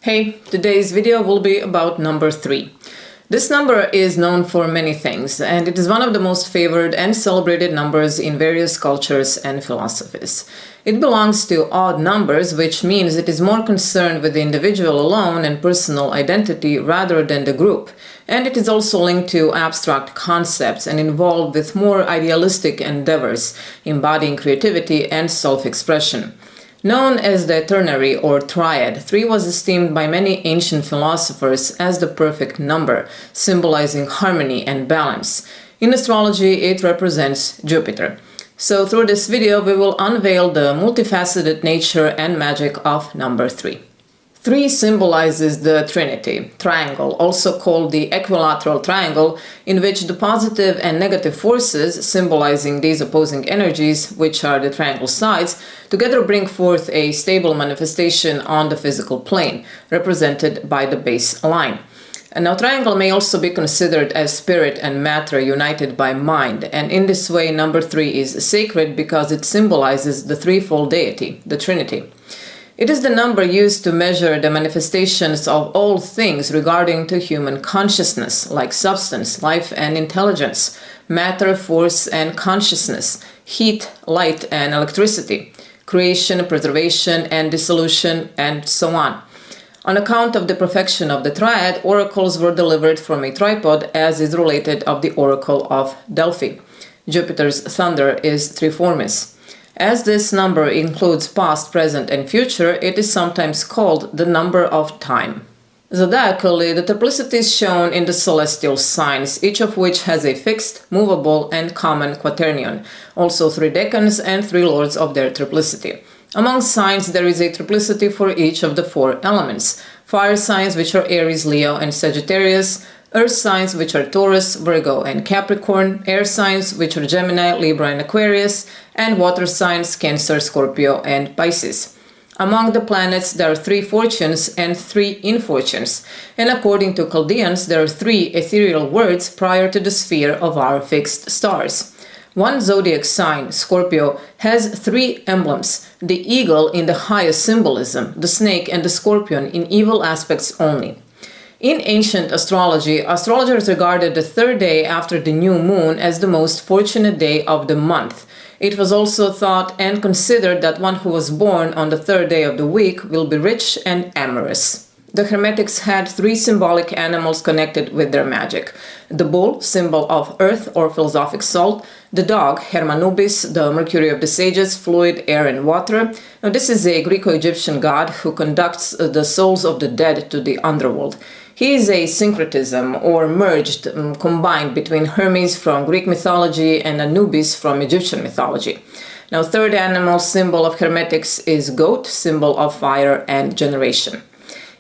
Hey, today's video will be about number 3. This number is known for many things, and it is one of the most favored and celebrated numbers in various cultures and philosophies. It belongs to odd numbers, which means it is more concerned with the individual alone and personal identity rather than the group, and it is also linked to abstract concepts and involved with more idealistic endeavors, embodying creativity and self-expression. Known as the ternary or triad, 3 was esteemed by many ancient philosophers as the perfect number, symbolizing harmony and balance. In astrology, it represents Jupiter. So through this video, we will unveil the multifaceted nature and magic of number 3. 3 symbolizes the Trinity, triangle, also called the equilateral triangle, in which the positive and negative forces, symbolizing these opposing energies, which are the triangle sides, together bring forth a stable manifestation on the physical plane, represented by the base line. Now, triangle may also be considered as spirit and matter united by mind, and in this way, number 3 is sacred because it symbolizes the threefold deity, the Trinity. It is the number used to measure the manifestations of all things regarding to human consciousness, like substance, life and intelligence, matter, force and consciousness, heat, light and electricity, creation, preservation and dissolution, and so on. On account of the perfection of the triad, oracles were delivered from a tripod, as is related of the oracle of Delphi. Jupiter's thunder is triformis. As this number includes past, present and future, it is sometimes called the number of time. Zodiacally, the triplicity is shown in the celestial signs, each of which has a fixed, movable and common quaternion, also 3 decans and 3 lords of their triplicity. Among signs, there is a triplicity for each of the 4 elements: fire signs, which are Aries, Leo and Sagittarius; earth signs, which are Taurus, Virgo and Capricorn; air signs, which are Gemini, Libra and Aquarius; and water signs, Cancer, Scorpio and Pisces. Among the planets, there are 3 fortunes and 3 infortunes, and according to Chaldeans, there are 3 ethereal words prior to the sphere of our fixed stars. One zodiac sign, Scorpio, has 3 emblems: the eagle in the highest symbolism, the snake and the scorpion in evil aspects only. In ancient astrology, astrologers regarded the 3rd day after the new moon as the most fortunate day of the month. It was also thought and considered that one who was born on the 3rd day of the week will be rich and amorous. The Hermetics had 3 symbolic animals connected with their magic: the bull, symbol of earth or philosophic salt; the dog, Hermanubis, the Mercury of the sages, fluid, air and water. Now, this is a Greco-Egyptian god who conducts the souls of the dead to the underworld. He is a syncretism, or merged, combined between Hermes from Greek mythology and Anubis from Egyptian mythology. Now, 3rd animal symbol of Hermetics is goat, symbol of fire and generation.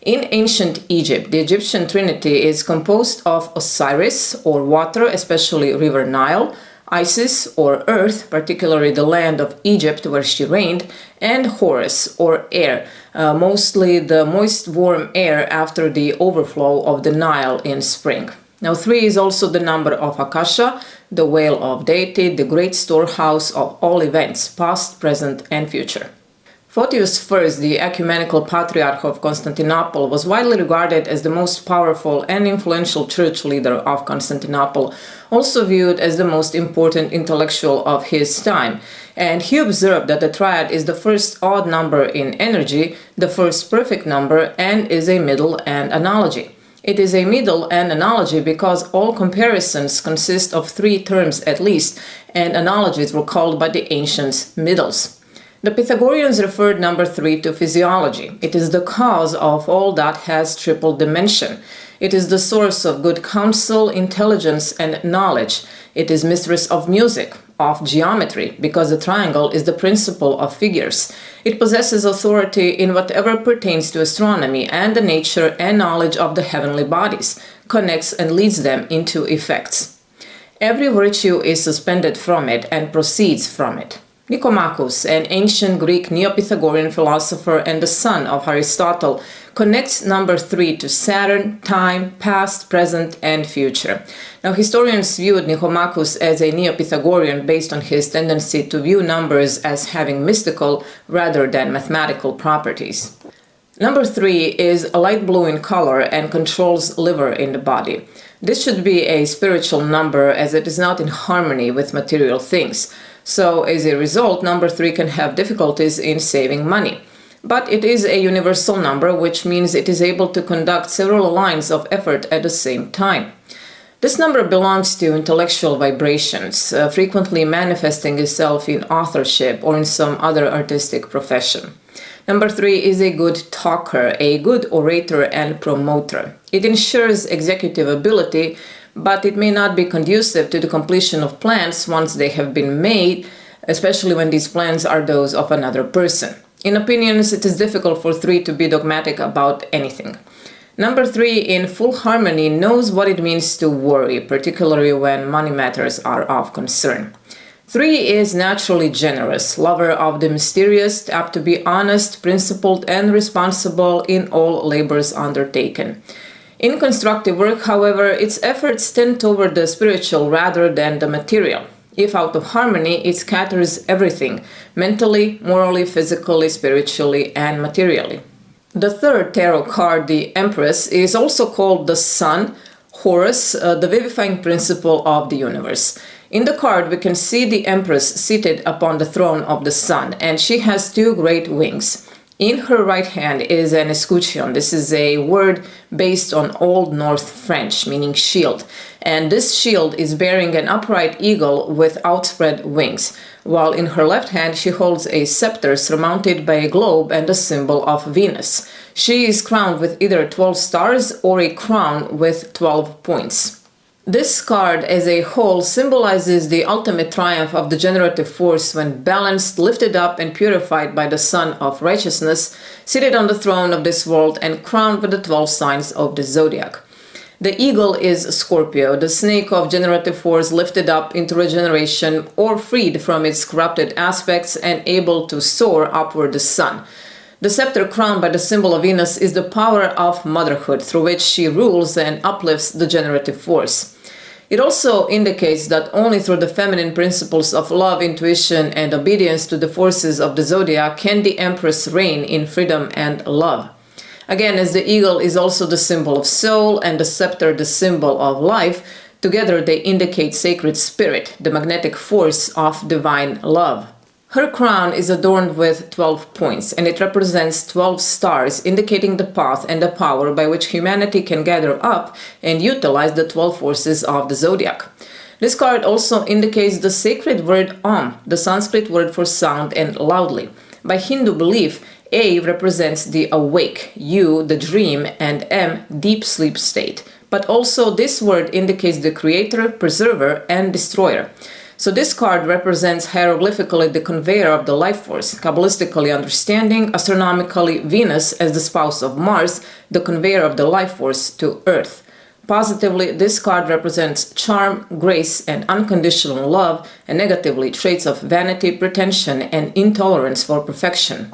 In ancient Egypt, the Egyptian Trinity is composed of Osiris, or water, especially river Nile; Isis, or earth, particularly the land of Egypt where she reigned; and Horus, or air, mostly the moist warm air after the overflow of the Nile in spring. Now, 3 is also the number of Akasha, the whale of deity, the great storehouse of all events, past, present and future. Photius I, the ecumenical patriarch of Constantinople, was widely regarded as the most powerful and influential church leader of Constantinople, also viewed as the most important intellectual of his time, and he observed that the triad is the first odd number in energy, the first perfect number, and is a middle and analogy. It is a middle and analogy because all comparisons consist of 3 terms at least, and analogies were called by the ancients middles. The Pythagoreans referred number 3 to physiology. It is the cause of all that has triple dimension. It is the source of good counsel, intelligence and knowledge. It is mistress of music, of geometry, because the triangle is the principle of figures. It possesses authority in whatever pertains to astronomy and the nature and knowledge of the heavenly bodies, connects and leads them into effects. Every virtue is suspended from it and proceeds from it. Nicomachus, an ancient Greek Neo-Pythagorean philosopher and the son of Aristotle, connects number 3 to Saturn, time, past, present, and future. Now, historians viewed Nicomachus as a Neo-Pythagorean based on his tendency to view numbers as having mystical rather than mathematical properties. Number 3 is a light blue in color and controls liver in the body. This should be a spiritual number as it is not in harmony with material things. So as a result, number 3 can have difficulties in saving money. But it is a universal number, which means it is able to conduct several lines of effort at the same time. This number belongs to intellectual vibrations, frequently manifesting itself in authorship or in some other artistic profession. Number 3 is a good talker, a good orator and promoter. It ensures executive ability, but it may not be conducive to the completion of plans once they have been made, especially when these plans are those of another person. In opinions, it is difficult for 3 to be dogmatic about anything. Number 3, in full harmony, knows what it means to worry, particularly when money matters are of concern. 3 is naturally generous, lover of the mysterious, apt to be honest, principled, and responsible in all labors undertaken. In constructive work, however, its efforts tend toward the spiritual rather than the material. If out of harmony, it scatters everything, mentally, morally, physically, spiritually, and materially. The third tarot card, the Empress, is also called the Sun, Horus, the vivifying principle of the universe. In the card, we can see the Empress seated upon the throne of the Sun, and she has 2 great wings. In her right hand is an escutcheon. This is a word based on Old North French, meaning shield. And this shield is bearing an upright eagle with outspread wings, while in her left hand she holds a scepter surmounted by a globe and a symbol of Venus. She is crowned with either 12 stars or a crown with 12 points. This card as a whole symbolizes the ultimate triumph of the generative force when balanced, lifted up, and purified by the Sun of Righteousness, seated on the throne of this world and crowned with the 12 signs of the zodiac. The eagle is Scorpio, the snake of generative force lifted up into regeneration or freed from its corrupted aspects and able to soar upward the sun. The scepter crowned by the symbol of Venus is the power of motherhood through which she rules and uplifts the generative force. It also indicates that only through the feminine principles of love, intuition, and obedience to the forces of the zodiac can the Empress reign in freedom and love. Again, as the eagle is also the symbol of soul and the scepter the symbol of life, together they indicate sacred spirit, the magnetic force of divine love. Her crown is adorned with 12 points, and it represents 12 stars, indicating the path and the power by which humanity can gather up and utilize the 12 forces of the zodiac. This card also indicates the sacred word Om, the Sanskrit word for sound and loudly. By Hindu belief, A represents the awake, U the dream, and M deep sleep state. But also this word indicates the creator, preserver, and destroyer. So this card represents hieroglyphically the conveyor of the life force, Kabbalistically understanding, astronomically Venus as the spouse of Mars, the conveyor of the life force to Earth. Positively, this card represents charm, grace, and unconditional love, and negatively traits of vanity, pretension, and intolerance for perfection.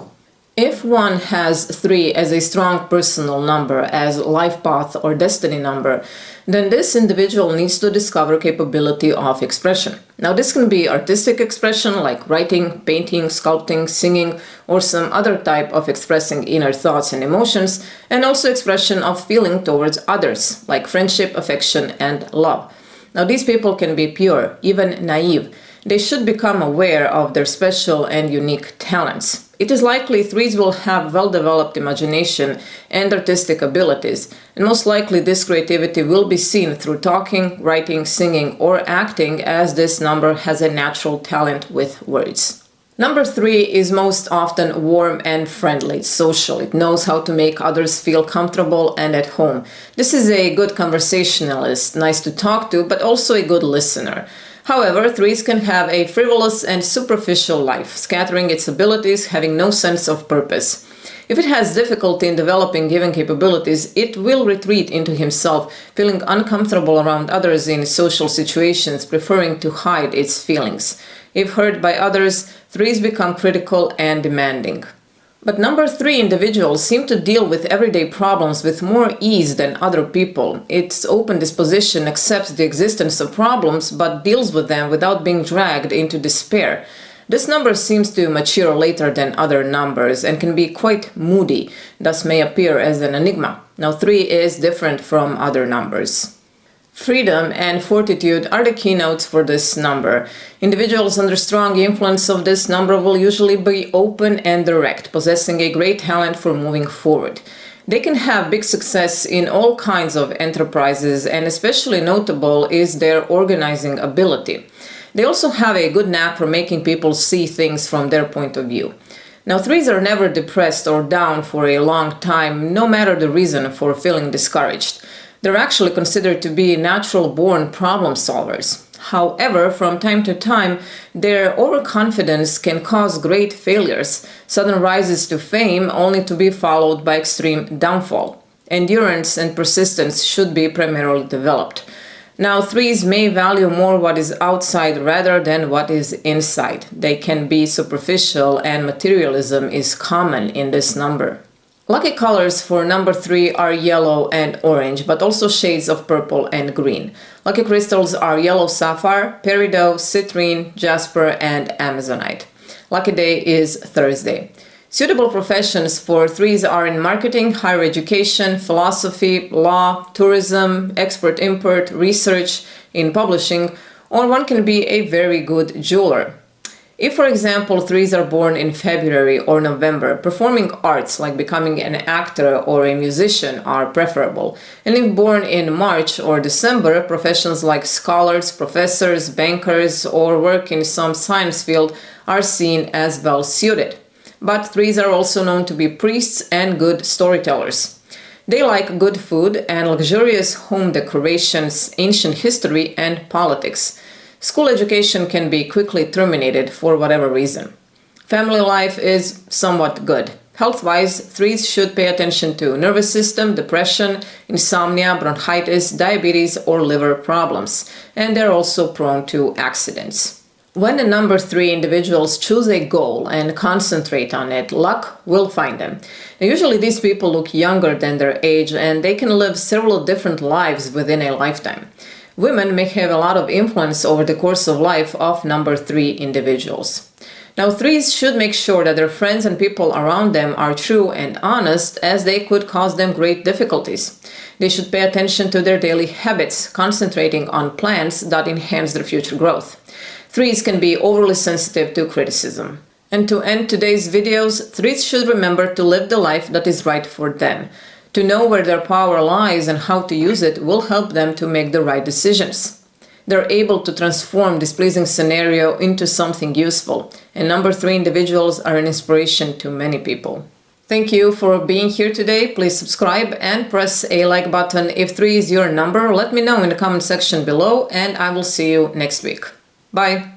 If one has 3 as a strong personal number, as life path or destiny number, then this individual needs to discover capability of expression. Now this can be artistic expression like writing, painting, sculpting, singing, or some other type of expressing inner thoughts and emotions, and also expression of feeling towards others, like friendship, affection, and love. Now these people can be pure, even naive. They should become aware of their special and unique talents. It is likely 3s will have well-developed imagination and artistic abilities, and most likely this creativity will be seen through talking, writing, singing, or acting, as this number has a natural talent with words. Number 3 is most often warm and friendly, social. It knows how to make others feel comfortable and at home. This is a good conversationalist, nice to talk to, but also a good listener. However, 3s can have a frivolous and superficial life, scattering its abilities, having no sense of purpose. If it has difficulty in developing given capabilities, it will retreat into himself, feeling uncomfortable around others in social situations, preferring to hide its feelings. If hurt by others, 3s become critical and demanding. But number 3 individuals seem to deal with everyday problems with more ease than other people. Its open disposition accepts the existence of problems but deals with them without being dragged into despair. This number seems to mature later than other numbers and can be quite moody, thus may appear as an enigma. Now 3 is different from other numbers. Freedom and fortitude are the keynotes for this number. Individuals under strong influence of this number will usually be open and direct, possessing a great talent for moving forward. They can have big success in all kinds of enterprises, and especially notable is their organizing ability. They also have a good knack for making people see things from their point of view. Now, 3s are never depressed or down for a long time, no matter the reason for feeling discouraged. They're actually considered to be natural-born problem solvers. However, from time to time, their overconfidence can cause great failures, sudden rises to fame only to be followed by extreme downfall. Endurance and persistence should be primarily developed. Now, 3s may value more what is outside rather than what is inside. They can be superficial, and materialism is common in this number. Lucky colors for number 3 are yellow and orange, but also shades of purple and green. Lucky crystals are yellow sapphire, peridot, citrine, jasper, and amazonite. Lucky day is Thursday. Suitable professions for 3s are in marketing, higher education, philosophy, law, tourism, export-import, research, in publishing, or one can be a very good jeweler. If, for example, 3s are born in February or November, performing arts like becoming an actor or a musician are preferable. And if born in March or December, professions like scholars, professors, bankers, or work in some science field are seen as well suited. But 3s are also known to be priests and good storytellers. They like good food and luxurious home decorations, ancient history, and politics. School education can be quickly terminated for whatever reason. Family life is somewhat good. Health-wise, 3s should pay attention to nervous system, depression, insomnia, bronchitis, diabetes, or liver problems, and they're also prone to accidents. When the number 3 individuals choose a goal and concentrate on it, luck will find them. Now, usually these people look younger than their age, and they can live several different lives within a lifetime. Women may have a lot of influence over the course of life of number 3 individuals. Now, 3s should make sure that their friends and people around them are true and honest, as they could cause them great difficulties. They should pay attention to their daily habits, concentrating on plans that enhance their future growth. 3s can be overly sensitive to criticism. And to end today's videos, 3s should remember to live the life that is right for them. To know where their power lies and how to use it will help them to make the right decisions. They're able to transform displeasing scenario into something useful, and number 3 individuals are an inspiration to many people. Thank you for being here today. Please subscribe and press a like button. If 3 is your number, let me know in the comment section below, and I will see you next week. Bye!